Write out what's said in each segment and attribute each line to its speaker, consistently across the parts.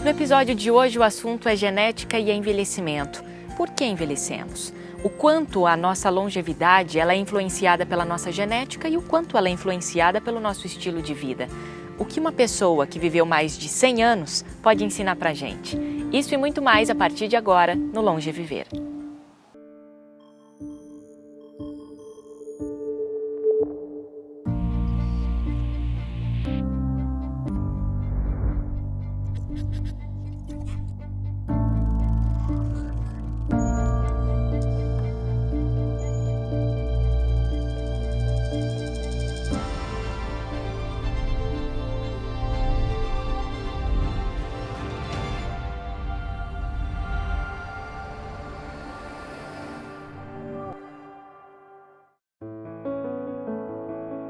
Speaker 1: No episódio de hoje, o assunto é genética e envelhecimento. Por que envelhecemos? O quanto a nossa longevidade ela é influenciada pela nossa genética e o quanto ela é influenciada pelo nosso estilo de vida. O que uma pessoa que viveu mais de 100 anos pode ensinar pra gente? Isso e muito mais a partir de agora no Longe Viver.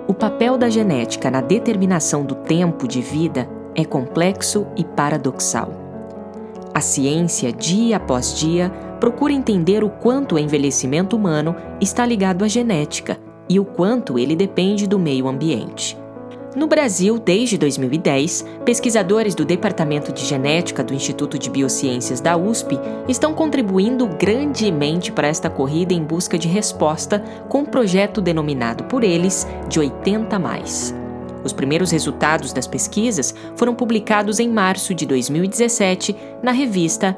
Speaker 1: O papel da genética na determinação do tempo de vida é complexo e paradoxal. A ciência, dia após dia, procura entender o quanto o envelhecimento humano está ligado à genética e o quanto ele depende do meio ambiente. No Brasil, desde 2010, pesquisadores do Departamento de Genética do Instituto de Biociências da USP estão contribuindo grandemente para esta corrida em busca de resposta com um projeto denominado por eles de 80+. Os primeiros resultados das pesquisas foram publicados em março de 2017 na revista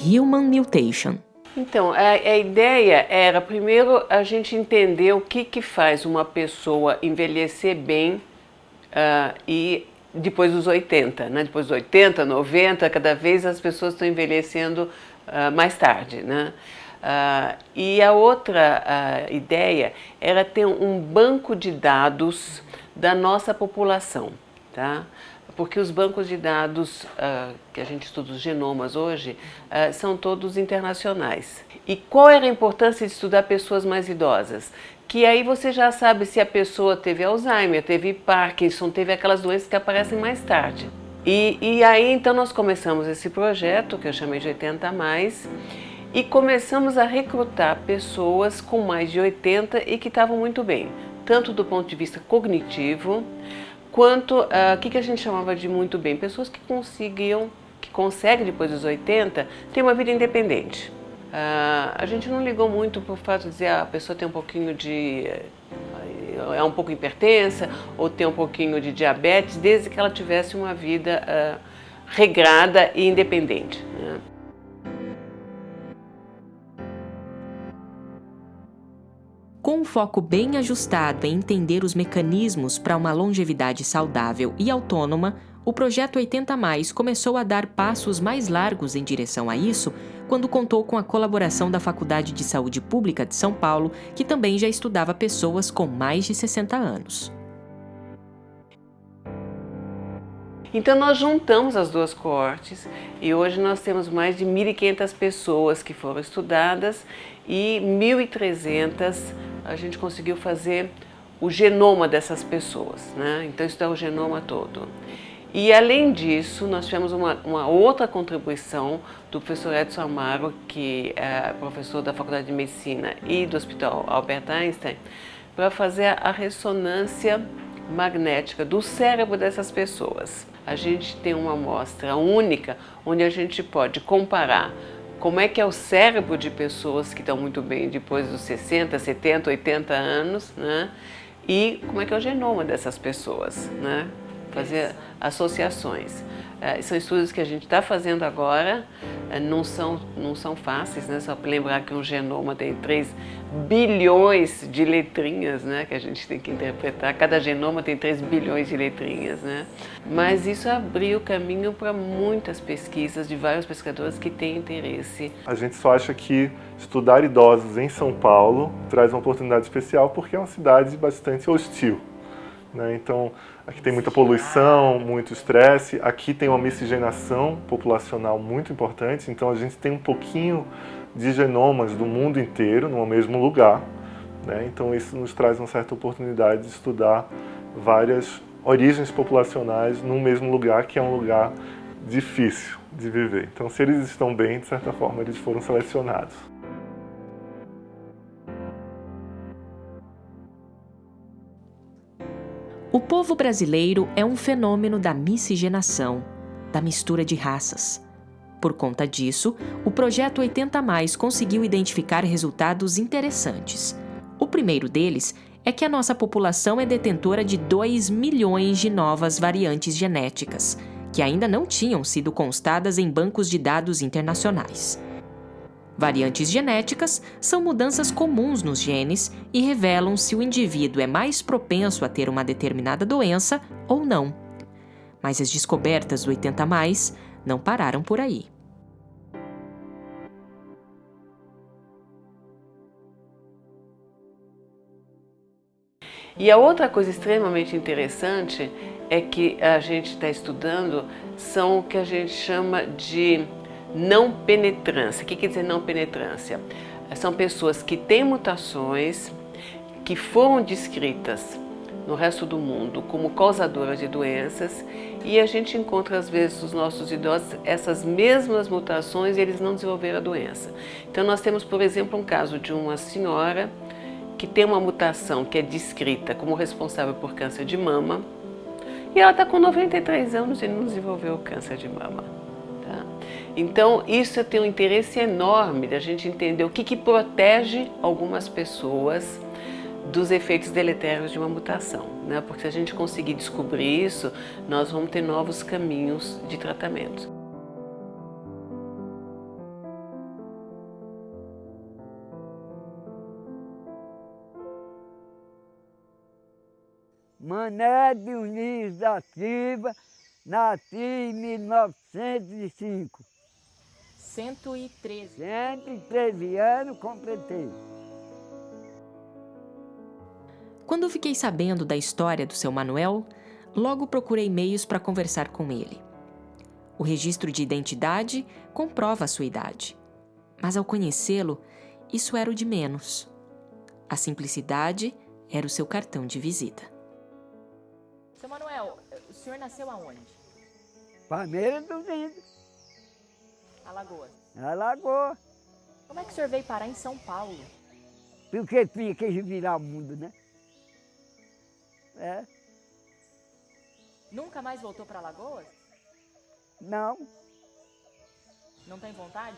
Speaker 1: Human Mutation.
Speaker 2: Então, a ideia era, primeiro, a gente entender o que faz uma pessoa envelhecer bem e depois dos 80, né? Depois dos 80, 90, cada vez as pessoas estão envelhecendo mais tarde, né? E a outra ideia era ter um banco de dados da nossa população, tá? Porque os bancos de dados que a gente estuda os genomas hoje são todos internacionais. E qual era a importância de estudar pessoas mais idosas? Que aí você já sabe se a pessoa teve Alzheimer, teve Parkinson, teve aquelas doenças que aparecem mais tarde. E aí então nós começamos esse projeto, que eu chamei de 80+, e começamos a recrutar pessoas com mais de 80 e que estavam muito bem, tanto do ponto de vista cognitivo, quanto o que a gente chamava de muito bem, pessoas que conseguem depois dos 80 ter uma vida independente. A gente não ligou muito por fato de dizer a pessoa tem um pouquinho de... é um pouco hipertensa ou tem um pouquinho de diabetes, desde que ela tivesse uma vida regrada e independente, né?
Speaker 1: Com um foco bem ajustado em entender os mecanismos para uma longevidade saudável e autônoma, o Projeto 80+, começou a dar passos mais largos em direção a isso quando contou com a colaboração da Faculdade de Saúde Pública de São Paulo, que também já estudava pessoas com mais de 60 anos.
Speaker 2: Então nós juntamos as duas coortes e hoje nós temos mais de 1.500 pessoas que foram estudadas e 1.300 a gente conseguiu fazer o genoma dessas pessoas, né? Então estudar o genoma todo. E além disso, nós tivemos uma outra contribuição do professor Edson Amaro, que é professor da Faculdade de Medicina e do Hospital Albert Einstein, para fazer a ressonância magnética do cérebro dessas pessoas. A gente tem uma amostra única onde a gente pode comparar como é que é o cérebro de pessoas que estão muito bem depois dos 60, 70, 80 anos, né? E como é que é o genoma dessas pessoas, né? fazer associações. São estudos que a gente está fazendo agora, não são fáceis, né? Só para lembrar que um genoma tem 3 bilhões de letrinhas, né? Que a gente tem que interpretar. Cada genoma tem 3 bilhões de letrinhas, né? Mas isso abriu caminho para muitas pesquisas de vários pesquisadores que têm interesse.
Speaker 3: A gente só acha que estudar idosos em São Paulo traz uma oportunidade especial porque é uma cidade bastante hostil, né? Então, aqui tem muita poluição, muito estresse, aqui tem uma miscigenação populacional muito importante, então a gente tem um pouquinho de genomas do mundo inteiro no mesmo lugar, né? Então isso nos traz uma certa oportunidade de estudar várias origens populacionais num mesmo lugar, que é um lugar difícil de viver. Então, se eles estão bem, de certa forma, eles foram selecionados.
Speaker 1: O povo brasileiro é um fenômeno da miscigenação, da mistura de raças. Por conta disso, o Projeto 80+ conseguiu identificar resultados interessantes. O primeiro deles é que a nossa população é detentora de 2 milhões de novas variantes genéticas, que ainda não tinham sido constadas em bancos de dados internacionais. Variantes genéticas são mudanças comuns nos genes e revelam se o indivíduo é mais propenso a ter uma determinada doença ou não. Mas as descobertas do 80+ não pararam por aí.
Speaker 2: E a outra coisa extremamente interessante é que a gente está estudando são o que a gente chama de não penetrância. O que quer dizer não penetrância? São pessoas que têm mutações que foram descritas no resto do mundo como causadoras de doenças e a gente encontra às vezes os nossos idosos essas mesmas mutações e eles não desenvolveram a doença. Então nós temos, por exemplo, um caso de uma senhora que tem uma mutação que é descrita como responsável por câncer de mama e ela está com 93 anos e não desenvolveu o câncer de mama. Tá? Então, isso tem um interesse enorme da gente entender o que protege algumas pessoas dos efeitos deletérios de uma mutação, né? Porque se a gente conseguir descobrir isso, nós vamos ter novos caminhos de tratamento.
Speaker 4: Mané Dionísio da Silva, nasci em 1905.
Speaker 1: 113.
Speaker 4: 113 anos completei.
Speaker 1: Quando fiquei sabendo da história do seu Manuel, logo procurei meios para conversar com ele. O registro de identidade comprova a sua idade, mas ao conhecê-lo, isso era o de menos. A simplicidade era o seu cartão de visita.
Speaker 5: Seu Manuel, o senhor nasceu aonde?
Speaker 4: Palmeira dos Índios,
Speaker 5: Alagoas.
Speaker 4: Alagoas.
Speaker 5: Como é que o senhor veio parar em São Paulo?
Speaker 4: Porque tinha que virar o mundo, né? É,
Speaker 5: Nunca mais voltou para Alagoas?
Speaker 4: não,
Speaker 5: Não tem vontade?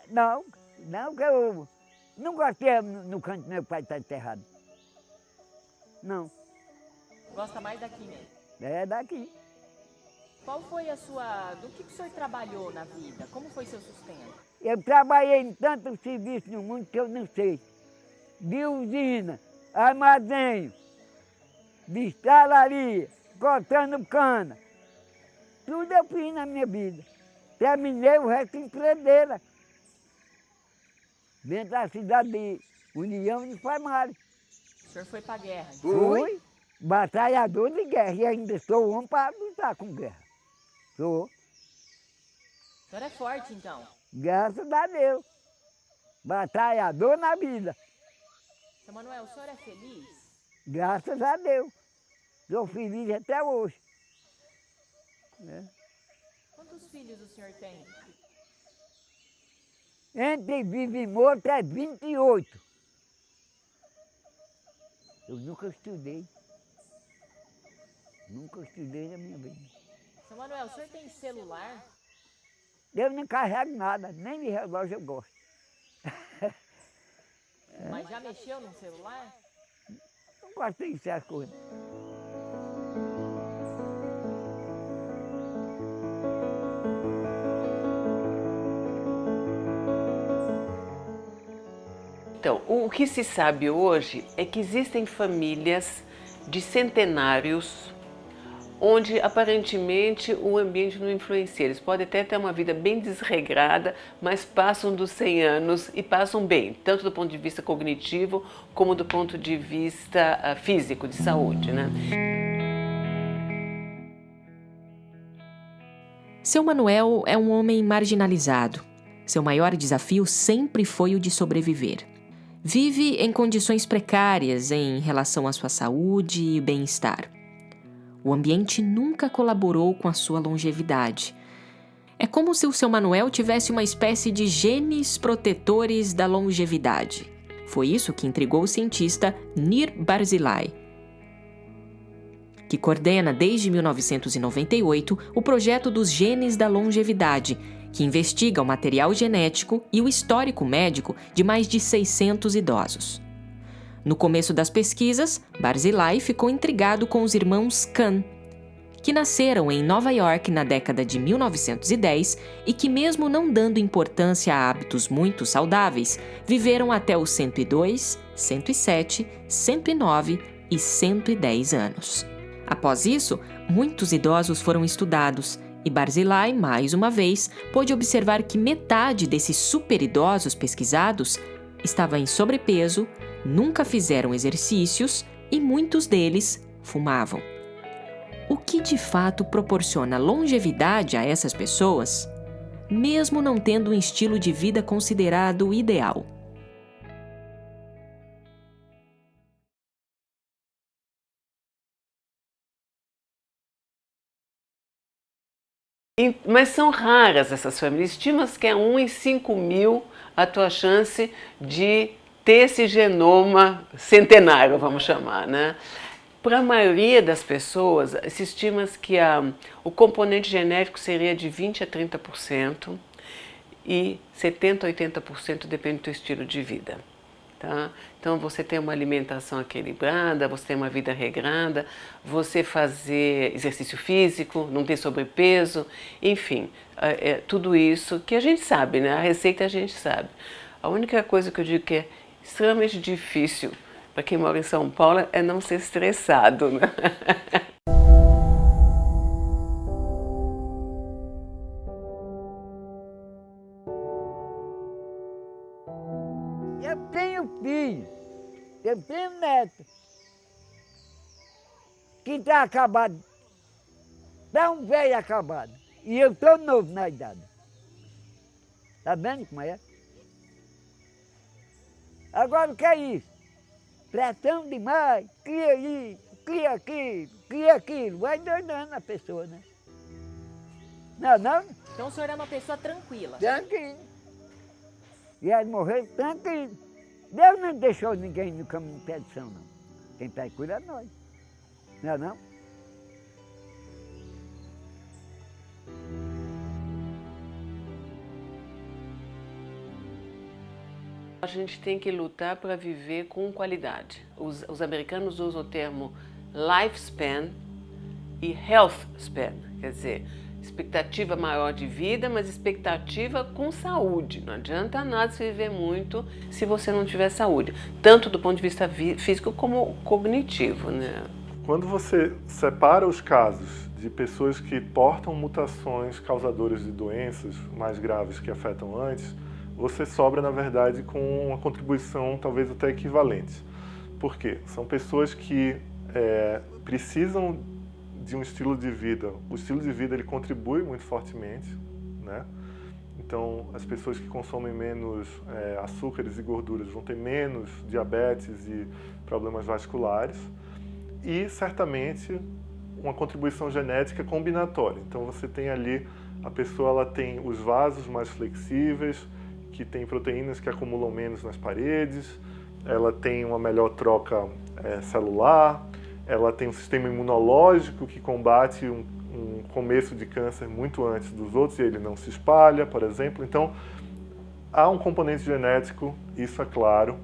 Speaker 4: não, que eu não gostei no canto do meu pai estar enterrado. Não,
Speaker 5: Gosta mais daqui mesmo?
Speaker 4: é daqui.
Speaker 5: Qual foi a sua... Do que o senhor trabalhou na vida? Como foi seu sustento?
Speaker 4: Eu trabalhei em tantos serviços no mundo que eu não sei. De usina, armazém, de estalaria, cortando cana. Tudo eu fiz na minha vida. Terminei o resto em Fredeira, dentro da cidade de União de Farmária.
Speaker 5: O senhor foi para a guerra?
Speaker 4: Fui batalhador de guerra e ainda sou homem para lutar com guerra. Sou,
Speaker 5: O senhor é forte, então?
Speaker 4: graças a Deus. Batalhador na vida,
Speaker 5: Seu Manuel, o senhor é feliz?
Speaker 4: graças a Deus. Sou feliz até hoje.
Speaker 5: Quantos filhos o senhor tem?
Speaker 4: Entre vivo e morto é 28. Eu nunca estudei. Nunca estudei na minha vida.
Speaker 5: Seu Manuel, o senhor tem celular?
Speaker 4: Eu não carrego nada, nem de relógio eu gosto.
Speaker 5: Mas já mexeu num celular?
Speaker 4: Não gosto de essas coisas.
Speaker 2: Então, o que se sabe hoje é que existem famílias de centenários onde aparentemente o ambiente não influencia. Eles podem até ter uma vida bem desregrada, mas passam dos 100 anos e passam bem, tanto do ponto de vista cognitivo como do ponto de vista físico, de saúde, né?
Speaker 1: Seu Manuel é um homem marginalizado. Seu maior desafio sempre foi o de sobreviver. Vive em condições precárias em relação à sua saúde e bem-estar. O ambiente nunca colaborou com a sua longevidade. É como se o seu Manuel tivesse uma espécie de genes protetores da longevidade. Foi isso que intrigou o cientista Nir Barzilai, que coordena desde 1998 o projeto dos genes da longevidade, que investiga o material genético e o histórico médico de mais de 600 idosos. No começo das pesquisas, Barzilai ficou intrigado com os irmãos Khan, que nasceram em Nova York na década de 1910 e que, mesmo não dando importância a hábitos muito saudáveis, viveram até os 102, 107, 109 e 110 anos. Após isso, muitos idosos foram estudados e Barzilai, mais uma vez, pôde observar que metade desses superidosos pesquisados estava em sobrepeso, nunca fizeram exercícios e muitos deles fumavam. O que de fato proporciona longevidade a essas pessoas, mesmo não tendo um estilo de vida considerado ideal?
Speaker 2: Mas são raras essas famílias. Estima-se que é 1 em 5.000 a tua chance de ter esse genoma centenário, vamos chamar, né? Para a maioria das pessoas, se estima que o componente genético seria de 20% a 30% e 70% a 80% depende do teu estilo de vida. Tá? Então, você tem uma alimentação equilibrada, você tem uma vida regrada, você fazer exercício físico, não ter sobrepeso, enfim, tudo isso que a gente sabe, né? A receita a gente sabe. A única coisa que eu digo que é extremamente difícil para quem mora em São Paulo é não ser estressado, né?
Speaker 4: Eu tenho filho, eu tenho neto, que está acabado, está um velho acabado, e eu estou novo na idade. Está vendo como é? Agora o que é isso? Pressão demais, cria isso, cria aquilo, vai doidando a pessoa, né? Não?
Speaker 5: Então o senhor é uma pessoa tranquila.
Speaker 4: Tranquilo. E aí morrer tranquilo. Deus não deixou ninguém no caminho de perdição, não. Quem está aí cuida é nós. Não?
Speaker 2: A gente tem que lutar para viver com qualidade. Os americanos usam o termo lifespan e health span, quer dizer, expectativa maior de vida, mas expectativa com saúde. Não adianta nada se viver muito se você não tiver saúde, tanto do ponto de vista físico como cognitivo, né?
Speaker 3: Quando você separa os casos de pessoas que portam mutações causadoras de doenças mais graves que afetam antes, você sobra, na verdade, com uma contribuição talvez até equivalente. Por quê? São pessoas que precisam de um estilo de vida. O estilo de vida ele contribui muito fortemente, né? Então, as pessoas que consomem menos açúcares e gorduras vão ter menos diabetes e problemas vasculares e, certamente, uma contribuição genética combinatória. Então, você tem ali, a pessoa ela tem os vasos mais flexíveis, que tem proteínas que acumulam menos nas paredes, ela tem uma melhor troca celular, ela tem um sistema imunológico que combate um começo de câncer muito antes dos outros e ele não se espalha, por exemplo. Então, há um componente genético, isso é claro,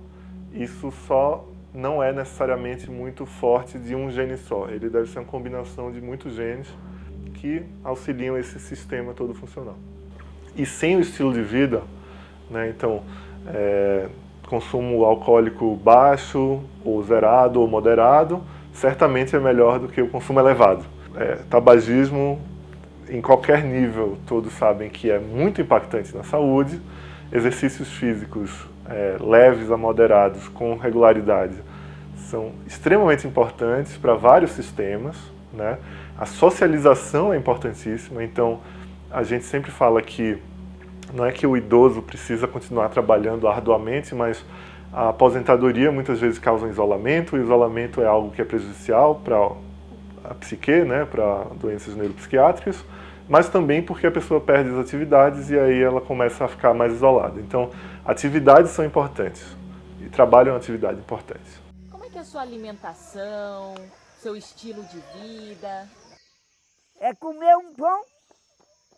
Speaker 3: isso só não é necessariamente muito forte de um gene só. Ele deve ser uma combinação de muitos genes que auxiliam esse sistema todo funcional. E sem o estilo de vida, né, então, consumo alcoólico baixo, ou zerado, ou moderado, certamente é melhor do que o consumo elevado. Tabagismo, em qualquer nível, todos sabem que é muito impactante na saúde. Exercícios físicos leves a moderados, com regularidade, são extremamente importantes para vários sistemas, né? A socialização é importantíssima, então a gente sempre fala que não é que o idoso precisa continuar trabalhando arduamente, mas a aposentadoria muitas vezes causa um isolamento, o isolamento é algo que é prejudicial para a psique, né, para doenças neuropsiquiátricas, mas também porque a pessoa perde as atividades e aí ela começa a ficar mais isolada. Então, atividades são importantes e trabalho é uma atividade importante.
Speaker 5: Como é que é a sua alimentação, seu estilo de vida?
Speaker 4: É comer um pão,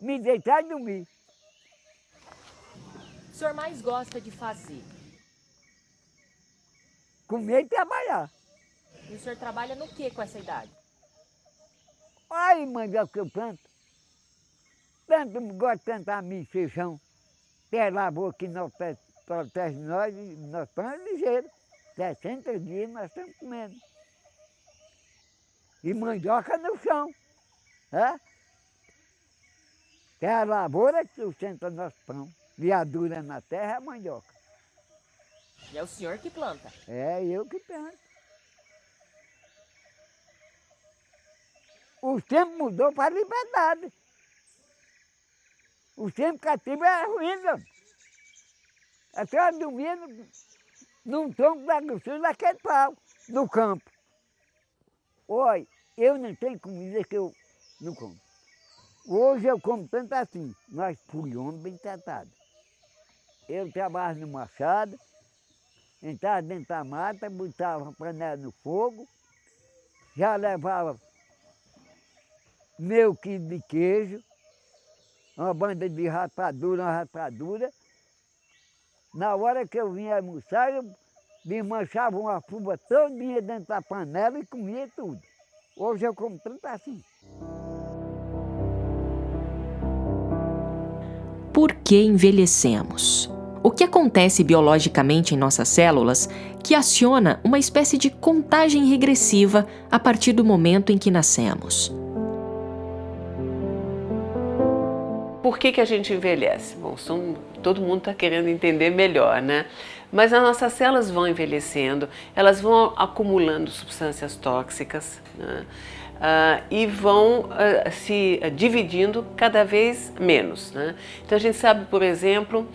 Speaker 4: me deitar e dormir.
Speaker 5: O senhor mais gosta de fazer?
Speaker 4: Comer e trabalhar.
Speaker 5: E o senhor trabalha no que com essa idade?
Speaker 4: Ai, mandioca que eu planto. Tanto gosto de plantar milho e feijão. Tem a lavoura que não protege nós, e nós estamos ligeiros. 60 dias nós estamos comendo. E mandioca no chão. Tem a lavoura que sustenta nosso pão. Viadura na terra é a mandioca.
Speaker 5: E é o senhor que planta?
Speaker 4: É eu que planto. O tempo mudou para a liberdade. O tempo cativo era ruim, não. A senhora dormia num tronco da grossura daquele pau, no campo. Olha, eu não tenho comida que eu não como. Hoje eu como tanto assim, nós fui bem tratado. Eu trabalho no machado, entrava dentro da mata, botava a panela no fogo, já levava meio quilo de queijo, uma banda de rapadura. Na hora que eu vinha almoçar, eu desmanchava uma fuba todinha dentro da panela e comia tudo. Hoje eu como tanto assim.
Speaker 1: Por que envelhecemos? O que acontece biologicamente em nossas células que aciona uma espécie de contagem regressiva a partir do momento em que nascemos?
Speaker 2: Por que a gente envelhece? Bom, todo mundo está querendo entender melhor, né? Mas as nossas células vão envelhecendo, elas vão acumulando substâncias tóxicas, né? E vão se dividindo cada vez menos, né? Então a gente sabe, por exemplo,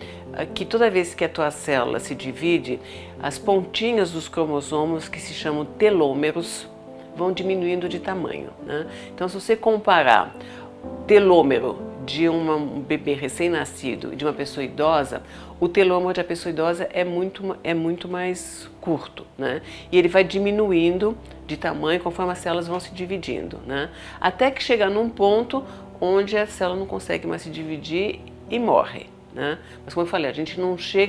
Speaker 2: que toda vez que a tua célula se divide, as pontinhas dos cromossomos, que se chamam telômeros, vão diminuindo de tamanho, né? Então, se você comparar telômero de um bebê recém-nascido e de uma pessoa idosa, o telômero da pessoa idosa é muito mais curto, né? E ele vai diminuindo de tamanho conforme as células vão se dividindo, né? Até que chega num ponto onde a célula não consegue mais se dividir e morre, né? Mas como eu falei,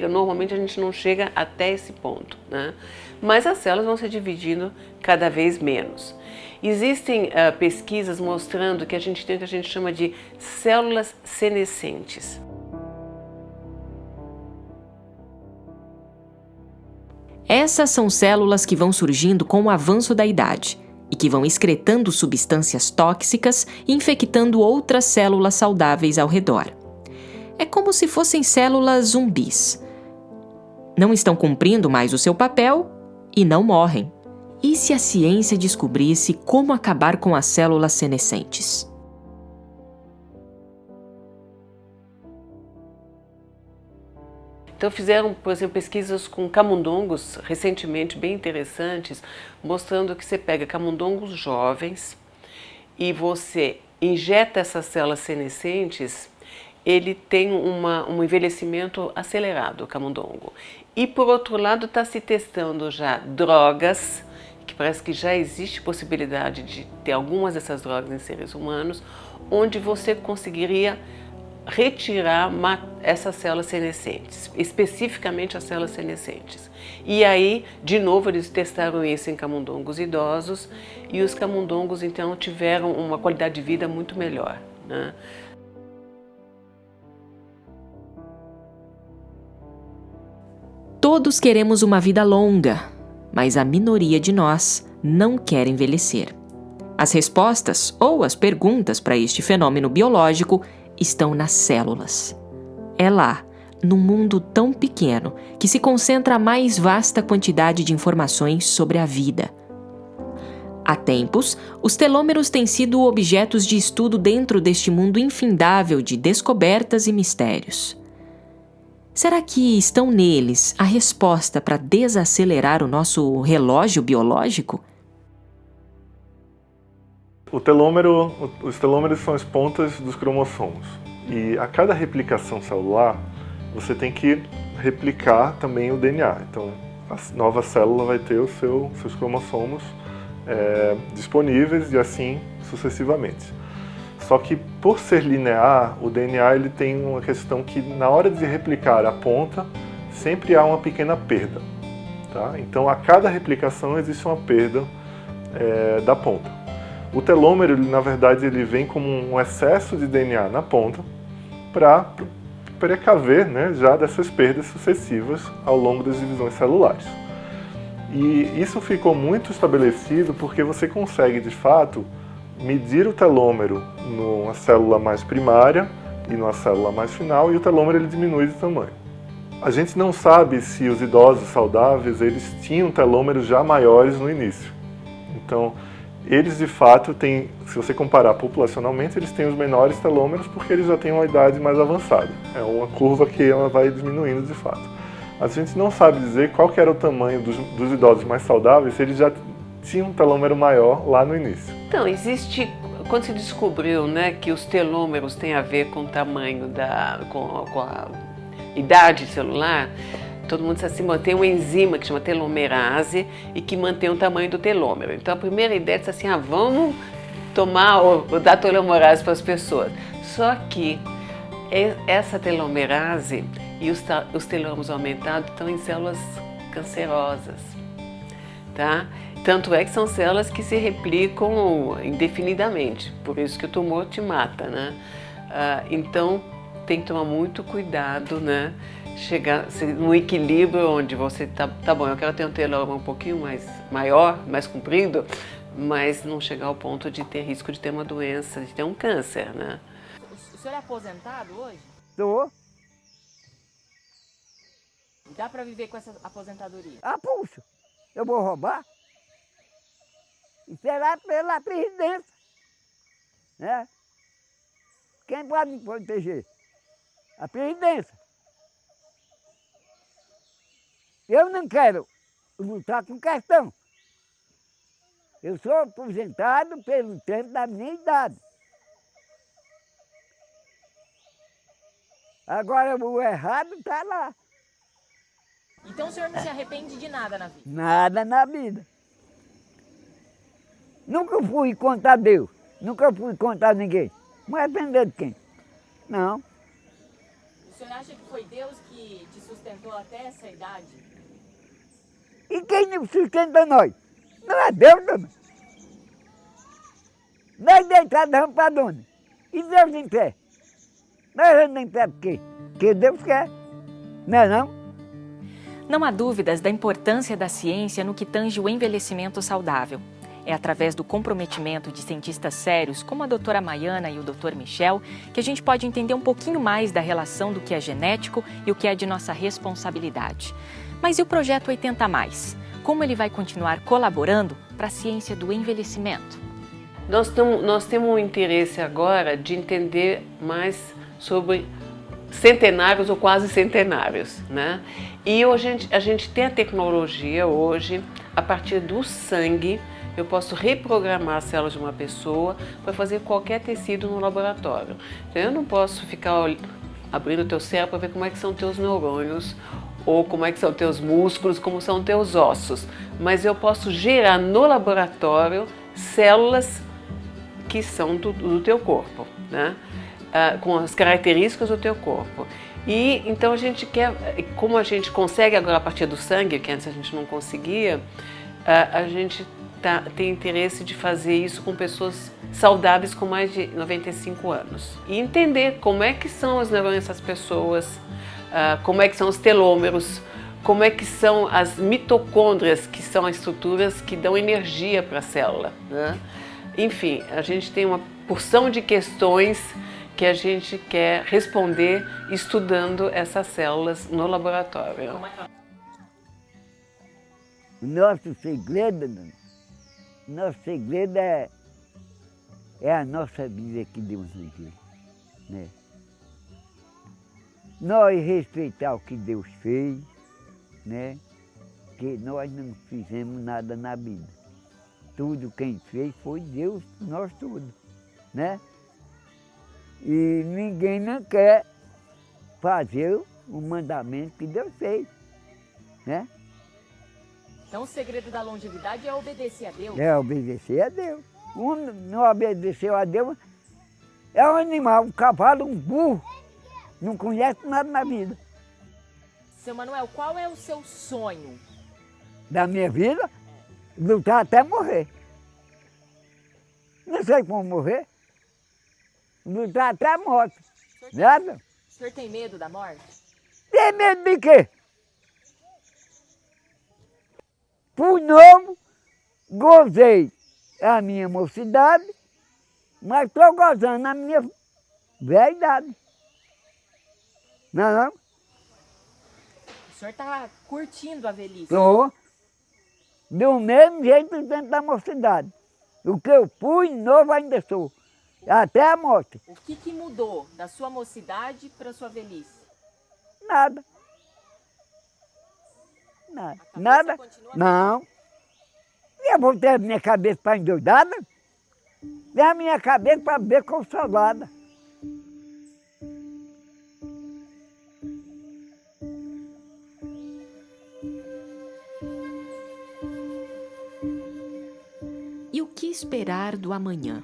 Speaker 2: normalmente a gente não chega até esse ponto, né? Mas as células vão se dividindo cada vez menos. Existem pesquisas mostrando que a gente tem o que a gente chama de células senescentes.
Speaker 1: Essas são células que vão surgindo com o avanço da idade e que vão excretando substâncias tóxicas e infectando outras células saudáveis ao redor. É como se fossem células zumbis. Não estão cumprindo mais o seu papel e não morrem. E se a ciência descobrisse como acabar com as células senescentes?
Speaker 2: Então fizeram, por exemplo, pesquisas com camundongos recentemente bem interessantes, mostrando que você pega camundongos jovens e você injeta essas células senescentes, ele tem um envelhecimento acelerado, o camundongo. E por outro lado está se testando já drogas, que parece que já existe possibilidade de ter algumas dessas drogas em seres humanos, onde você conseguiria retirar essas células senescentes, especificamente as células senescentes. E aí, de novo, eles testaram isso em camundongos idosos e os camundongos, então, tiveram uma qualidade de vida muito melhor, né?
Speaker 1: Todos queremos uma vida longa, mas a minoria de nós não quer envelhecer. As respostas ou as perguntas para este fenômeno biológico estão nas células. É lá, num mundo tão pequeno, que se concentra a mais vasta quantidade de informações sobre a vida. Há tempos, os telômeros têm sido objetos de estudo dentro deste mundo infindável de descobertas e mistérios. Será que estão neles a resposta para desacelerar o nosso relógio biológico?
Speaker 3: Os telômeros são as pontas dos cromossomos. E a cada replicação celular, você tem que replicar também o DNA. Então, a nova célula vai ter seus cromossomos disponíveis e assim sucessivamente. Só que, por ser linear, o DNA ele tem uma questão que, na hora de replicar a ponta, sempre há uma pequena perda. Tá? Então, a cada replicação existe uma perda da ponta. O telômero, na verdade, ele vem como um excesso de DNA na ponta para precaver, né, já dessas perdas sucessivas ao longo das divisões celulares. E isso ficou muito estabelecido porque você consegue, de fato, medir o telômero numa célula mais primária e numa célula mais final, e o telômero ele diminui de tamanho. A gente não sabe se os idosos saudáveis eles tinham telômeros já maiores no início. Então, eles de fato têm, se você comparar populacionalmente, eles têm os menores telômeros porque eles já têm uma idade mais avançada. É uma curva que ela vai diminuindo de fato. A gente não sabe dizer qual que era o tamanho dos idosos mais saudáveis, se eles já tinham um telômero maior lá no início.
Speaker 2: Então, quando se descobriu, né, que os telômeros têm a ver com o tamanho com a idade celular, todo mundo disse assim, tem uma enzima que chama telomerase e que mantém o tamanho do telômero. Então a primeira ideia é assim, vamos dar telomerase para as pessoas. Só que essa telomerase e os telômeros aumentados estão em células cancerosas, tá? Tanto é que são células que se replicam indefinidamente, por isso que o tumor te mata, né? Então tem que tomar muito cuidado, né? Chegar num equilíbrio onde você tá bom, eu quero ter um telômero um pouquinho mais maior, mais comprido, mas não chegar ao ponto de ter risco de ter uma doença, de ter um câncer, né?
Speaker 5: O senhor é aposentado hoje?
Speaker 4: Tô.
Speaker 5: Dá para viver com essa aposentadoria?
Speaker 4: Puxa, eu vou roubar? E será pela presidência, né? Quem pode me proteger? A presidência. Eu não quero lutar com questão. Eu sou aposentado pelo tempo da minha idade. Agora o errado está lá.
Speaker 5: Então o senhor não se arrepende de nada na vida?
Speaker 4: Nada na vida. Nunca fui contra Deus. Nunca fui contra ninguém. Não é depender de quem? Não.
Speaker 5: O senhor acha que foi Deus que te sustentou até essa idade?
Speaker 4: E quem nos sustenta nós? Não é Deus também. Nós deitados vamos para onde? E Deus em pé? Nós vamos em pé por quê? Porque Deus quer. Não é não?
Speaker 1: Não há dúvidas da importância da ciência no que tange o envelhecimento saudável. É através do comprometimento de cientistas sérios, como a doutora Maiana e o doutor Michel, que a gente pode entender um pouquinho mais da relação do que é genético e o que é de nossa responsabilidade. Mas e o projeto 80+? Como ele vai continuar colaborando para a ciência do envelhecimento?
Speaker 2: Nós temos um interesse agora de entender mais sobre centenários ou quase centenários, né? E hoje a gente tem a tecnologia hoje, a partir do sangue, eu posso reprogramar as células de uma pessoa para fazer qualquer tecido no laboratório. Então, eu não posso ficar abrindo o teu cérebro para ver como é que são teus neurônios, ou como é que são teus músculos, como são teus ossos. Mas eu posso gerar no laboratório células que são do teu corpo, né? Com as características do teu corpo. E então a gente quer, como a gente consegue agora a partir do sangue, que antes a gente não conseguia, a gente tem interesse de fazer isso com pessoas saudáveis com mais de 95 anos. E entender como é que são os neurônios dessas pessoas, como é que são os telômeros, como é que são as mitocôndrias, que são as estruturas que dão energia para a célula, né? Enfim, a gente tem uma porção de questões que a gente quer responder estudando essas células no laboratório.
Speaker 4: O nosso segredo é a nossa vida que Deus nos deu, né? Nós respeitar o que Deus fez, né? Que nós não fizemos nada na vida. Tudo quem fez foi Deus, nós tudo, né? E ninguém não quer fazer o mandamento que Deus fez, né?
Speaker 5: Então o segredo da longevidade é obedecer a Deus?
Speaker 4: É obedecer a Deus. Um não obedeceu a Deus, é um animal, um cavalo, um burro. Não conhece nada na vida.
Speaker 5: Seu Manuel, qual é o seu sonho?
Speaker 4: Da minha vida, lutar até morrer. Não sei como morrer. Lutar até a morte. Nada?
Speaker 5: O senhor tem medo da morte?
Speaker 4: Tem medo de quê? Por novo, gozei a minha mocidade, mas estou gozando a minha velha-idade. Não, não?
Speaker 5: O senhor está curtindo a velhice?
Speaker 4: Estou. Do mesmo jeito dentro da mocidade. O que eu fui, novo ainda sou. Até a morte.
Speaker 5: O que mudou da sua mocidade para a sua velhice?
Speaker 4: Nada. Nada.
Speaker 5: A cabeça
Speaker 4: Nada.
Speaker 5: continua
Speaker 4: Não. Eu vou ter a minha cabeça para endoidada? E a minha cabeça para beber consolada.
Speaker 1: E o que esperar do amanhã?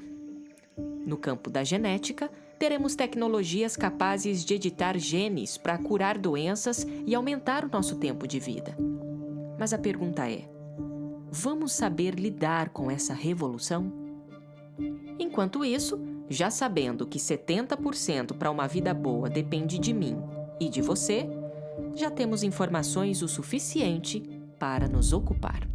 Speaker 1: No campo da genética, teremos tecnologias capazes de editar genes para curar doenças e aumentar o nosso tempo de vida. Mas a pergunta é: vamos saber lidar com essa revolução? Enquanto isso, já sabendo que 70% para uma vida boa depende de mim e de você, já temos informações o suficiente para nos ocupar.